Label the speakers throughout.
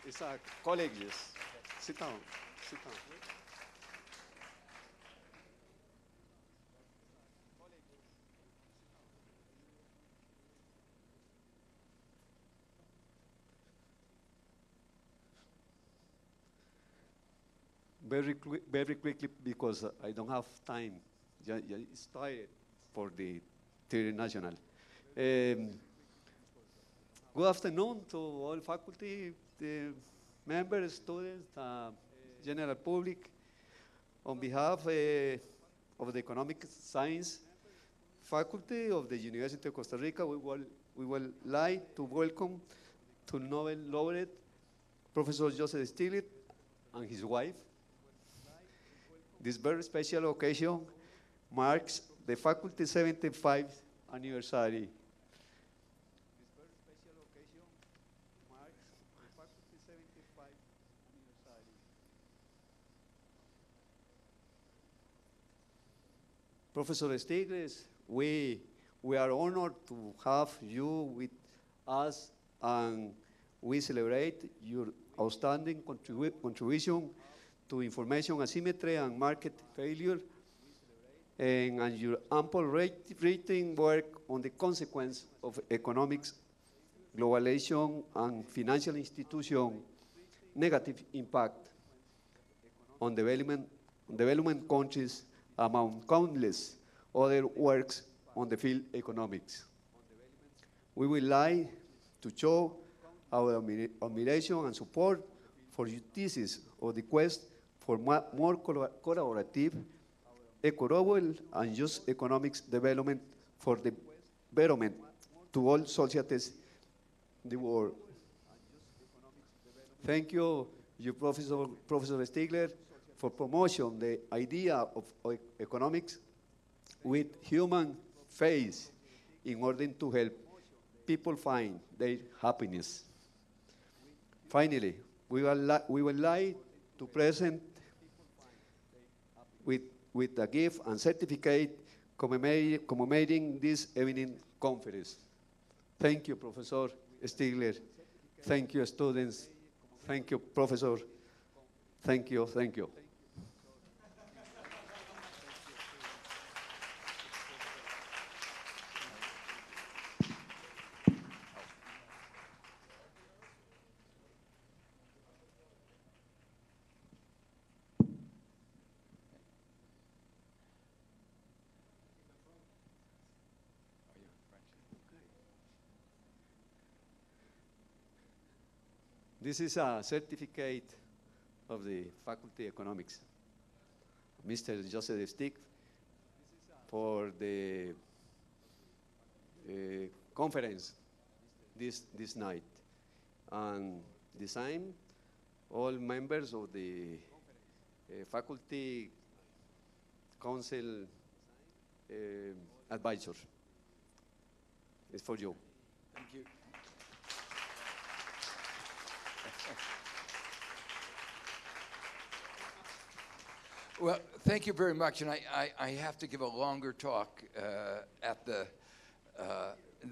Speaker 1: It's a colleges. Sit down. Sit down. Very quickly because I don't have time. It's tired for the theory national. Good afternoon to all faculty, the members, students, general public. On behalf of the Economic Science faculty of the University of Costa Rica, we would like to welcome to Nobel laureate Professor Joseph Stiglitz and his wife. This very special occasion marks the faculty's 75th anniversary. Professor Stiglitz, we are honored to have you with us, and we celebrate your outstanding contribution to information asymmetry and market failure, and your ample written work on the consequence of economics, globalization, and financial institution negative impact on development countries, among countless other works on the field economics. We would like to show our admiration and support for your thesis of the quest for more collaborative, equitable, and just economics development for the betterment to all societies in the world. Thank you, Professor Stiglitz, for promotion the idea of economics with human face in order to help people find their happiness. Finally, we would like to present with a gift and certificate commemorating this evening conference. Thank you, Professor Stiglitz. Thank you, students. Thank you, Professor. Thank you, thank you. This is a certificate of the Faculty of Economics. Mr. Joseph Stick for the conference this night. And design all members of the Faculty Council advisor. It's for you.
Speaker 2: Thank you. Well, thank you very much, and I have to give a longer talk at the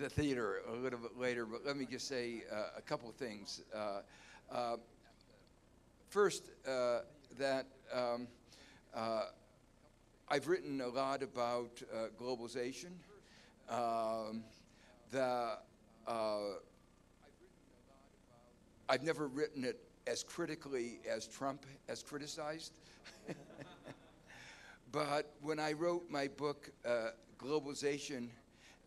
Speaker 2: theater a little bit later, but let me just say a couple of things. First, that I've written a lot about globalization. I've never written it as critically as Trump has criticized. But when I wrote my book, Globalization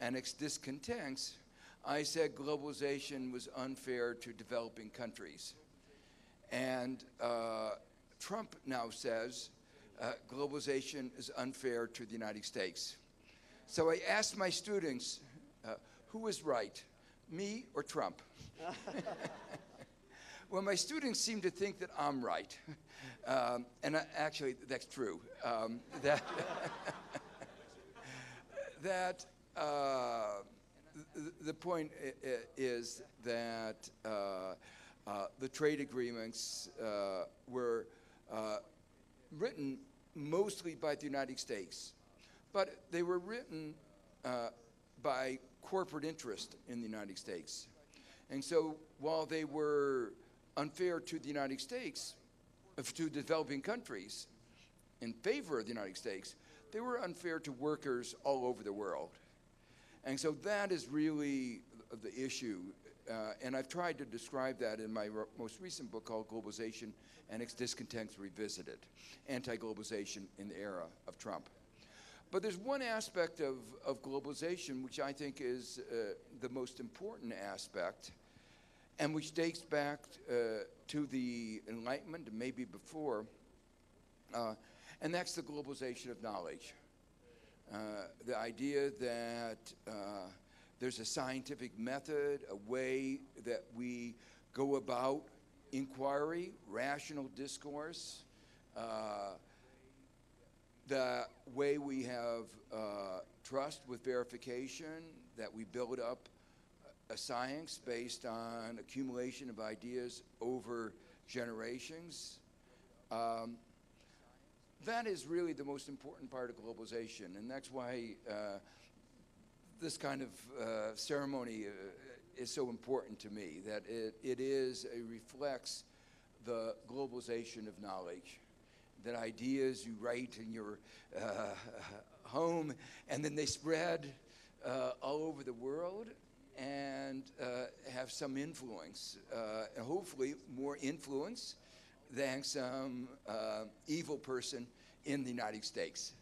Speaker 2: and Its Discontents, I said globalization was unfair to developing countries. And Trump now says globalization is unfair to the United States. So I asked my students, who is right, me or Trump? Well, my students seem to think that I'm right. And actually, that's true. The point is that the trade agreements were written mostly by the United States, but they were written by corporate interest in the United States. And so while they were unfair to the United States, to developing countries in favor of the United States, they were unfair to workers all over the world. And so that is really the issue. And I've tried to describe that in my most recent book called Globalization and Its Discontents Revisited, Anti-Globalization in the Era of Trump. But there's one aspect of globalization which I think is the most important aspect, and which dates back to the Enlightenment and maybe before, and that's the globalization of knowledge. The idea that there's a scientific method, a way that we go about inquiry, rational discourse, the way we have trust with verification, that we build up a science based on accumulation of ideas over generations. That is really the most important part of globalization, and that's why this kind of ceremony is so important to me, that it reflects the globalization of knowledge, that ideas you write in your home, and then they spread all over the world and have some influence, and hopefully more influence than some evil person in the United States.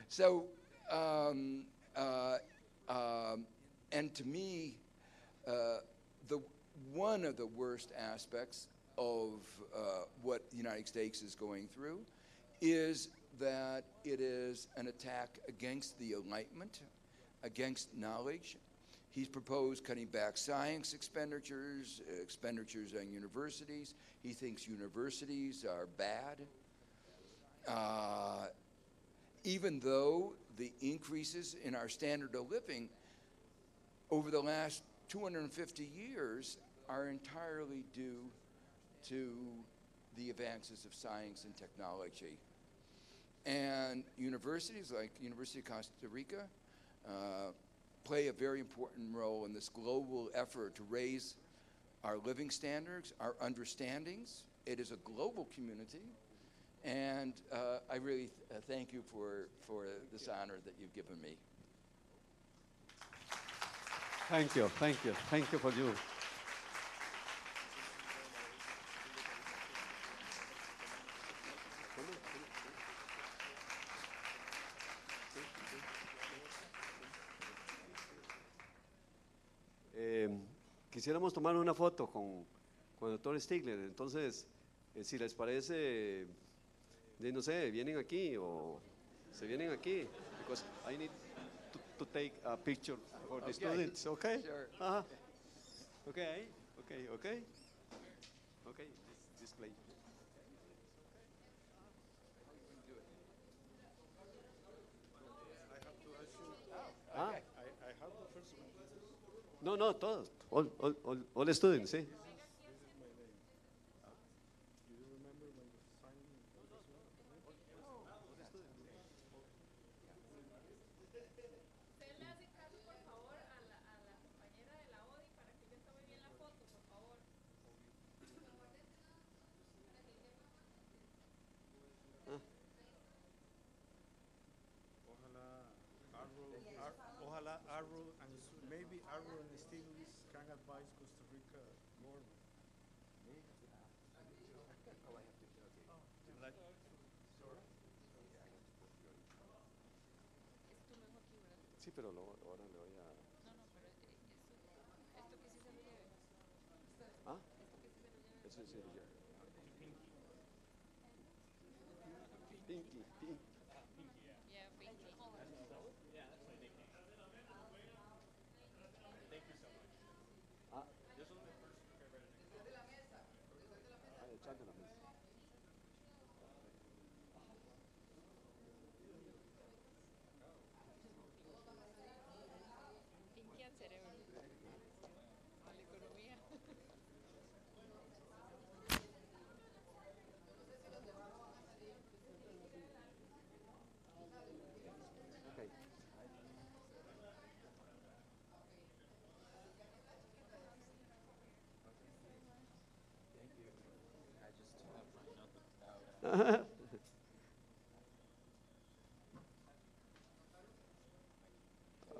Speaker 2: So, and to me, one of the worst aspects of what the United States is going through is that it is an attack against the Enlightenment, against knowledge. He's proposed cutting back science expenditures, expenditures on universities. He thinks universities are bad. Even though the increases in our standard of living over the last 250 years are entirely due to the advances of science and technology. And universities like University of Costa Rica play a very important role in this global effort to raise our living standards, our understandings. It is a global community, and I really thank you for this honor that you've given me.
Speaker 1: Thank you, thank you, thank you for you. Quisiéramos tomar una foto con el doctor Stiglitz, entonces, si les parece, no sé, vienen aquí o se vienen aquí, because I need to take a picture for the students, okay?
Speaker 2: Sure.
Speaker 1: Okay, this place.
Speaker 3: I have the first one.
Speaker 1: No, todos, all the students, sí.
Speaker 3: This is my name. Do you remember when you signed this one?
Speaker 4: Usted le hace caso, por favor, a la compañera de la ODI para que ella tome bien la foto, por favor.
Speaker 3: Ojalá Arrow and maybe Arrow and Stiglitz can advise Costa Rica government. Like,
Speaker 1: Sí, pero ahora le voy a...
Speaker 4: No, pero esto que sí se lo lleve.
Speaker 1: ¿Ah?
Speaker 4: Esto que sí se lo lleve.
Speaker 1: Eso sí, ya. Pinky.
Speaker 4: Yeah, Pinky.
Speaker 1: Ah, echando la mesa.
Speaker 4: Pinky al cerebro. A la economía.
Speaker 1: Okay.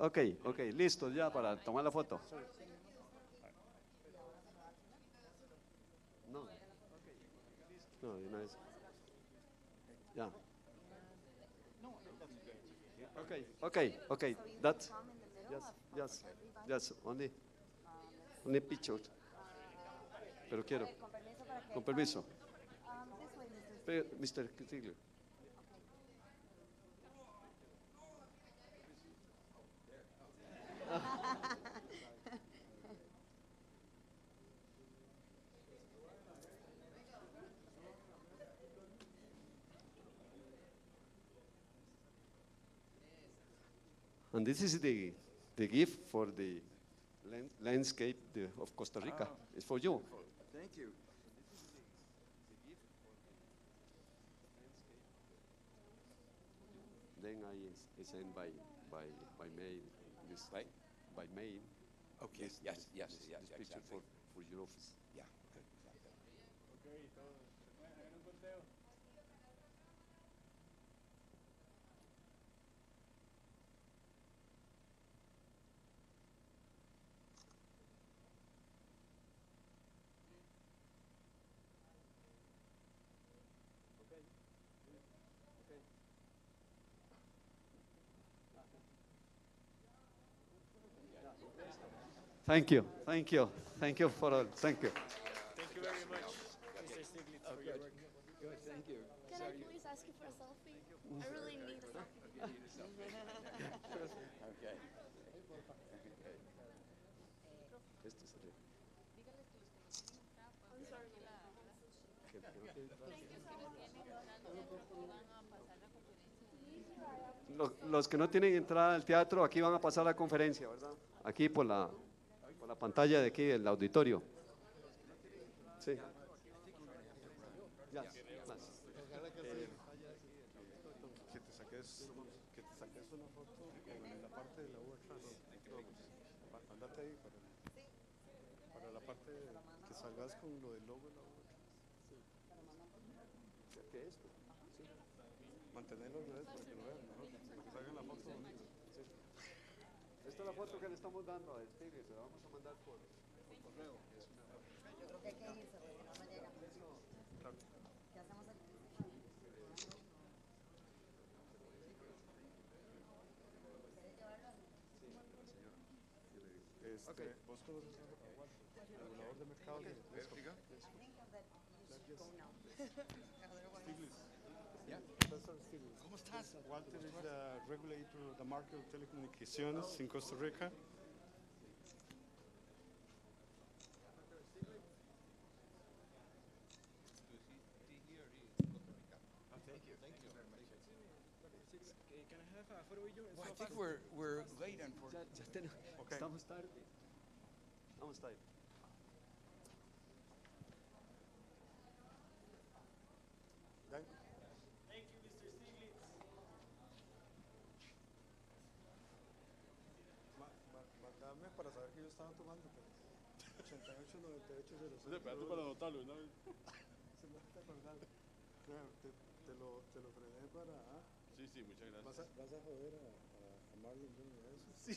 Speaker 1: Ok, ok, listo ya para tomar la foto. No, no, de una vez. Ya. Okay, okay, okay. That's yes, only pictures. Pero quiero, con permiso. Mr. Stiglitz. And this is the gift for the landscape of Costa Rica. It's for you.
Speaker 2: Thank you.
Speaker 1: Then I send by mail this by mail.
Speaker 2: Okay.
Speaker 1: This
Speaker 2: Yes,
Speaker 1: picture
Speaker 2: exactly.
Speaker 1: for your office.
Speaker 2: Yeah. Good.
Speaker 1: Thank you, thank you, thank you for all. Thank you.
Speaker 3: Thank you very much, Mr. Stiglitz, for your work.
Speaker 2: Good. Thank you.
Speaker 4: Can I please ask you for a selfie? I really need a selfie.
Speaker 2: Okay.
Speaker 1: Este es el-
Speaker 4: I'm sorry.
Speaker 1: Los que no tienen entrada al teatro, aquí van a pasar la conferencia, ¿verdad? Aquí por la pantalla de aquí del auditorio. Sí. Ya.
Speaker 3: Que te saques una foto en la parte de la U atrás. Andate ahí para la parte que salgas con lo del logo de la U atrás.
Speaker 1: ¿Qué es?
Speaker 3: Mantenerlo al revés para que lo vean mejor, para que salgan la foto bonita.
Speaker 1: Esta es la foto que le estamos dando a Stiglitz, se la vamos a mandar por correo.
Speaker 3: ¿Vos conoces al regulador de mercados de Bélgica? Stiglitz. Professor Stiglitz.
Speaker 2: ¿Cómo estás?
Speaker 3: Walter is the regulator of the market of telecommunications in Costa Rica.
Speaker 5: Can I have a photo with you?
Speaker 2: Well, I think we're late, unfortunately.
Speaker 1: Ya tenemos,
Speaker 3: Okay.
Speaker 1: estamos tarde. Vamos tarde.
Speaker 3: Dale.
Speaker 5: Thank you, Mr. Stiglitz.
Speaker 3: Dame para saber que yo estaba tomando. 88, 98, 00.
Speaker 6: Espérate para anotarlo, ¿no?
Speaker 3: Se me está acordando. Te lo frené para...
Speaker 6: Sí, sí, muchas gracias.
Speaker 3: Vas a joder a Marlon Jr. Eso. Sí.